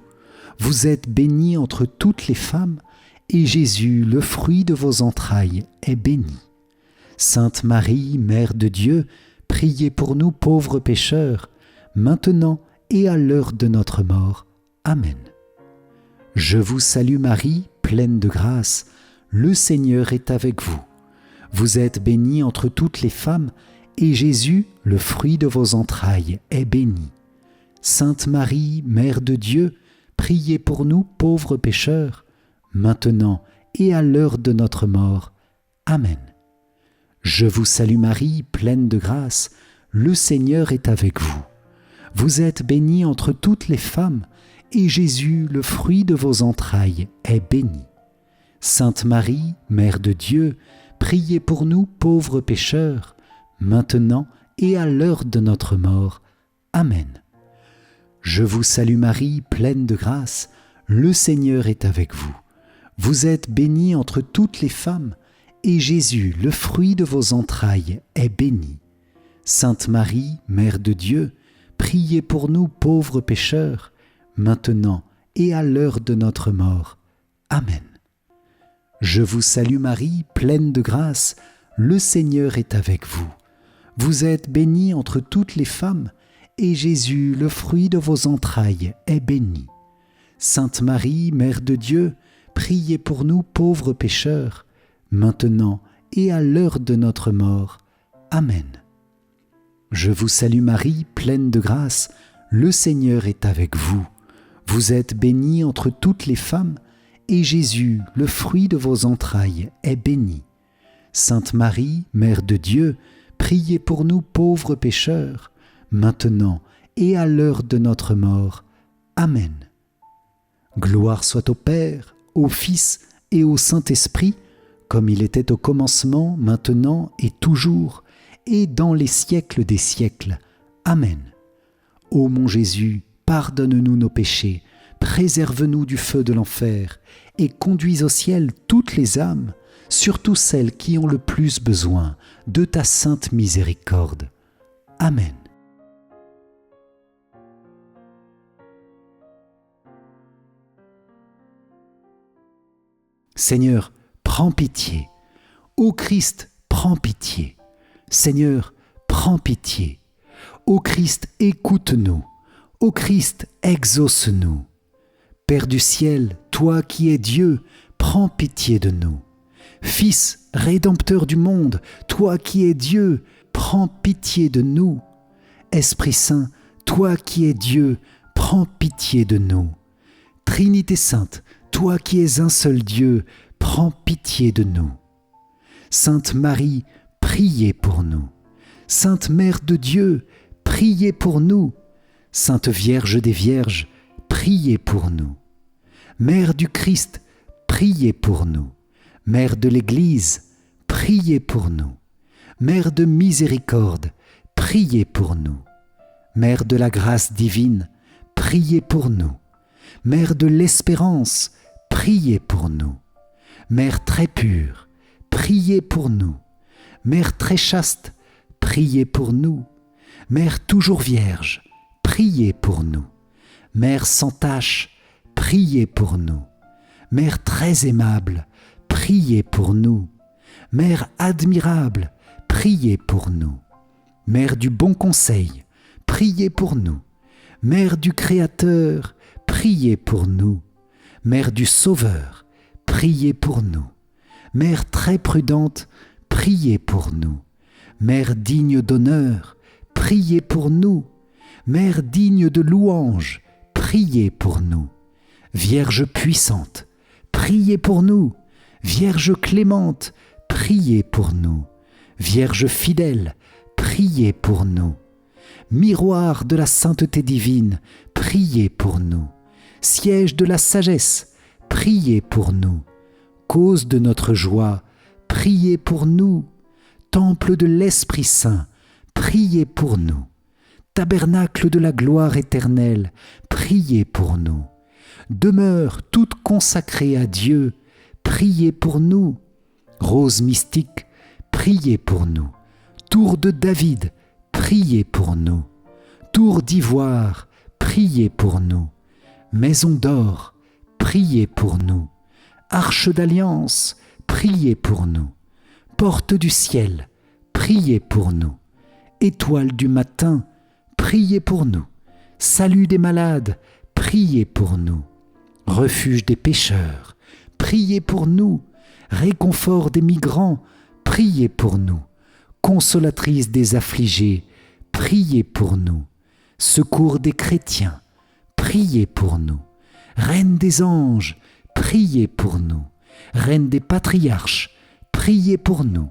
Vous êtes bénie entre toutes les femmes, et Jésus, le fruit de vos entrailles, est béni. Sainte Marie, Mère de Dieu, priez pour nous pauvres pécheurs, maintenant et à l'heure de notre mort. Amen. Je vous salue Marie, pleine de grâce, le Seigneur est avec vous. Vous êtes bénie entre toutes les femmes, et Jésus, le fruit de vos entrailles, est béni. Sainte Marie, Mère de Dieu, priez pour nous pauvres pécheurs, maintenant et à l'heure de notre mort. Amen. Je vous salue Marie, pleine de grâce, le Seigneur est avec vous. Vous êtes bénie entre toutes les femmes, et Jésus, le fruit de vos entrailles, est béni. Sainte Marie, Mère de Dieu, priez pour nous pauvres pécheurs, maintenant et à l'heure de notre mort. Amen. Je vous salue Marie, pleine de grâce, le Seigneur est avec vous. Vous êtes bénie entre toutes les femmes, et Jésus, le fruit de vos entrailles, est béni. Sainte Marie, Mère de Dieu, priez pour nous pauvres pécheurs, maintenant et à l'heure de notre mort. Amen. Je vous salue Marie, pleine de grâce, le Seigneur est avec vous. Vous êtes bénie entre toutes les femmes, et Jésus, le fruit de vos entrailles, est béni. Sainte Marie, Mère de Dieu, priez pour nous pauvres pécheurs, maintenant et à l'heure de notre mort. Amen. Je vous salue Marie, pleine de grâce, le Seigneur est avec vous. Vous êtes bénie entre toutes les femmes, et Jésus, le fruit de vos entrailles, est béni. Sainte Marie, Mère de Dieu, priez pour nous pauvres pécheurs, maintenant et à l'heure de notre mort. Amen. Gloire soit au Père, au Fils et au Saint-Esprit, comme il était au commencement, maintenant et toujours, et dans les siècles des siècles. Amen. Ô mon Jésus, pardonne-nous nos péchés, préserve-nous du feu de l'enfer, et conduis au ciel toutes les âmes, surtout celles qui ont le plus besoin de ta sainte miséricorde. Amen. Seigneur, prends pitié. Ô Christ, prends pitié. Seigneur, prends pitié. Ô Christ, écoute-nous. Ô Christ, exauce-nous. Père du ciel, toi qui es Dieu, prends pitié de nous. Fils, rédempteur du monde, toi qui es Dieu, prends pitié de nous. Esprit Saint, toi qui es Dieu, prends pitié de nous. Trinité Sainte, toi qui es un seul Dieu, prends pitié de nous. Sainte Marie, priez pour nous. Sainte Mère de Dieu, priez pour nous. Sainte Vierge des Vierges, priez pour nous. Mère du Christ, priez pour nous. Mère de l'Église, priez pour nous. Mère de miséricorde, priez pour nous. Mère de la grâce divine, priez pour nous. Mère de l'espérance, priez pour nous. Mère très pure, priez pour nous. Mère très chaste, priez pour nous. Mère toujours vierge, priez pour nous. Mère sans tache, priez pour nous. Mère très aimable, priez pour nous. Mère admirable, priez pour nous. Mère du bon conseil, priez pour nous. Mère du Créateur, priez pour nous. Mère du Sauveur, priez pour nous. Mère très prudente, priez pour nous. Mère digne d'honneur, priez pour nous. Mère digne de louange, priez pour nous. Vierge puissante, priez pour nous. Vierge clémente, priez pour nous. Vierge fidèle, priez pour nous. Miroir de la sainteté divine, priez pour nous. Siège de la sagesse, priez pour nous. Cause de notre joie, priez pour nous. Temple de l'Esprit Saint, priez pour nous. Tabernacle de la gloire éternelle, priez pour nous. Demeure toute consacrée à Dieu, priez pour nous. Rose mystique, priez pour nous. Tour de David, priez pour nous. Tour d'ivoire, priez pour nous. Maison d'or, priez pour nous. Arche d'alliance, priez pour nous. Porte du ciel, priez pour nous. Étoile du matin, priez pour nous. Salut des malades, priez pour nous. Refuge des pécheurs, priez pour nous. Réconfort des migrants, priez pour nous. Consolatrice des affligés, priez pour nous. Secours des chrétiens, priez pour nous. Reine des anges, priez pour nous. Reine des patriarches, priez pour nous.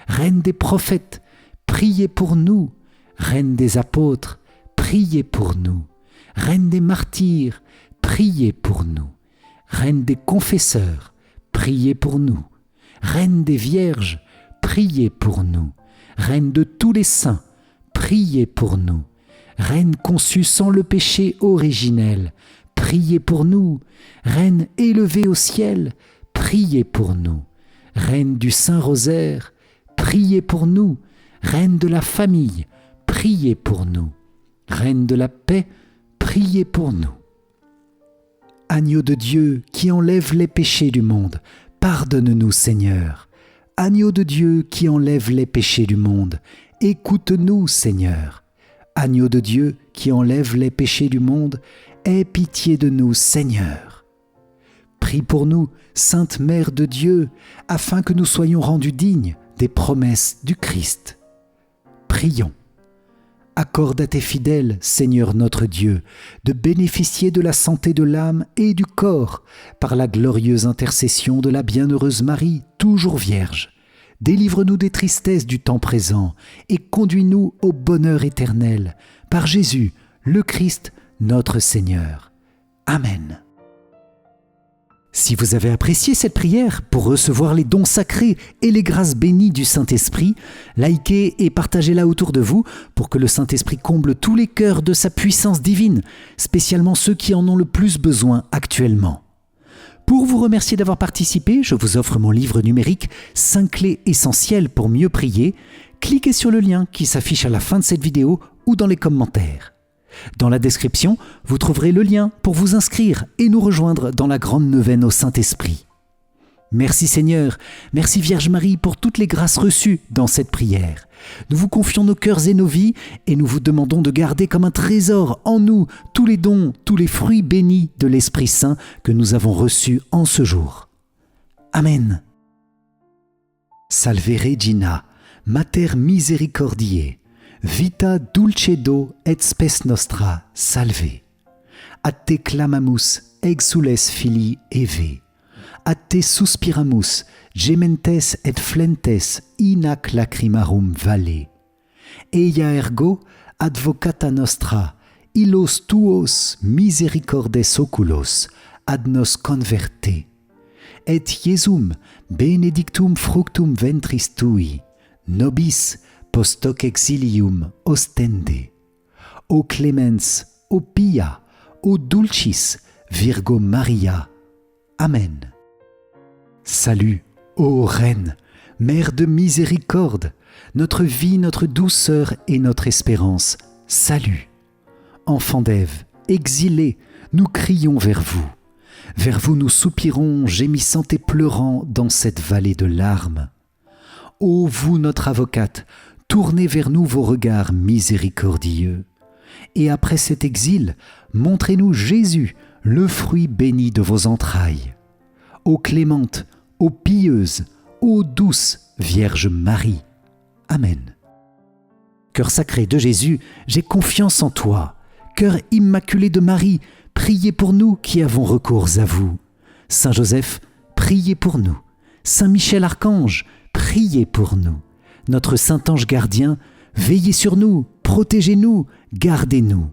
Reine des prophètes, priez pour nous. Reine des apôtres, priez pour nous. Reine des martyrs, priez pour nous. Reine des confesseurs, priez pour nous. Reine des vierges, priez pour nous. Reine de tous les saints, priez pour nous. Reine conçue sans le péché originel, priez pour nous. Reine élevée au ciel, priez pour nous. Reine du Saint-Rosaire, priez pour nous. Reine de la famille, priez pour nous. Reine de la paix, priez pour nous. Agneau de Dieu qui enlève les péchés du monde, pardonne-nous Seigneur. Agneau de Dieu qui enlève les péchés du monde, écoute-nous Seigneur. Agneau de Dieu qui enlève les péchés du monde, aie pitié de nous Seigneur. Prie pour nous, Sainte Mère de Dieu, afin que nous soyons rendus dignes des promesses du Christ. Prions. Accorde à tes fidèles, Seigneur notre Dieu, de bénéficier de la santé de l'âme et du corps par la glorieuse intercession de la bienheureuse Marie, toujours Vierge. Délivre-nous des tristesses du temps présent et conduis-nous au bonheur éternel, par Jésus, le Christ, notre Seigneur. Amen. Si vous avez apprécié cette prière pour recevoir les dons sacrés et les grâces bénies du Saint-Esprit, likez et partagez-la autour de vous pour que le Saint-Esprit comble tous les cœurs de sa puissance divine, spécialement ceux qui en ont le plus besoin actuellement. Pour vous remercier d'avoir participé, je vous offre mon livre numérique « 5 clés essentielles pour mieux prier ». Cliquez sur le lien qui s'affiche à la fin de cette vidéo ou dans les commentaires. Dans la description, vous trouverez le lien pour vous inscrire et nous rejoindre dans la grande neuvaine au Saint-Esprit. Merci Seigneur, merci Vierge Marie pour toutes les grâces reçues dans cette prière. Nous vous confions nos cœurs et nos vies et nous vous demandons de garder comme un trésor en nous tous les dons, tous les fruits bénis de l'Esprit Saint que nous avons reçus en ce jour. Amen. Salve Regina, Mater misericordiae, vita dulcedo et spes nostra, salve. Ad te clamamus, exules filii Eve. Ad te suspiramus, gementes et flentes in ac lacrimarum valle. Eia ergo advocata nostra, illos tuos misericordes oculos ad nos converte. Et Iesum benedictum fructum ventris tui, nobis post hoc exilium ostende. O clemens, o pia, o dulcis, Virgo Maria. Amen. Salut, ô Reine, Mère de miséricorde, notre vie, notre douceur et notre espérance. Salut. Enfants d'Ève, exilés, nous crions vers vous. Vers vous nous soupirons, gémissant et pleurant dans cette vallée de larmes. Ô vous, notre avocate, tournez vers nous vos regards miséricordieux. Et après cet exil, montrez-nous Jésus, le fruit béni de vos entrailles. Ô clémente, ô pieuse, ô douce Vierge Marie. Amen. Cœur sacré de Jésus, j'ai confiance en toi. Cœur immaculé de Marie, priez pour nous qui avons recours à vous. Saint Joseph, priez pour nous. Saint Michel Archange, priez pour nous. Notre Saint Ange gardien, veillez sur nous, protégez-nous, gardez-nous.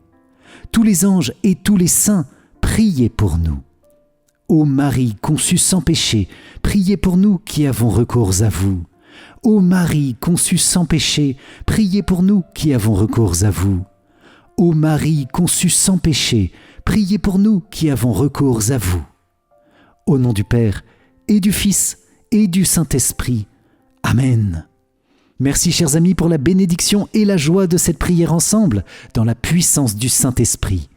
Tous les anges et tous les saints, priez pour nous. Ô Marie conçue sans péché, priez pour nous qui avons recours à vous. Ô Marie conçue sans péché, priez pour nous qui avons recours à vous. Ô Marie conçue sans péché, priez pour nous qui avons recours à vous. Au nom du Père, et du Fils, et du Saint-Esprit. Amen. Merci chers amis pour la bénédiction et la joie de cette prière ensemble, dans la puissance du Saint-Esprit.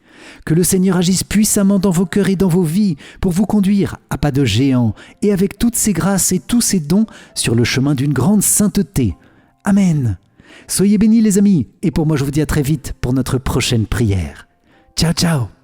Que le Seigneur agisse puissamment dans vos cœurs et dans vos vies pour vous conduire à pas de géant et avec toutes ses grâces et tous ses dons sur le chemin d'une grande sainteté. Amen. Soyez bénis les amis et pour moi je vous dis à très vite pour notre prochaine prière. Ciao ciao.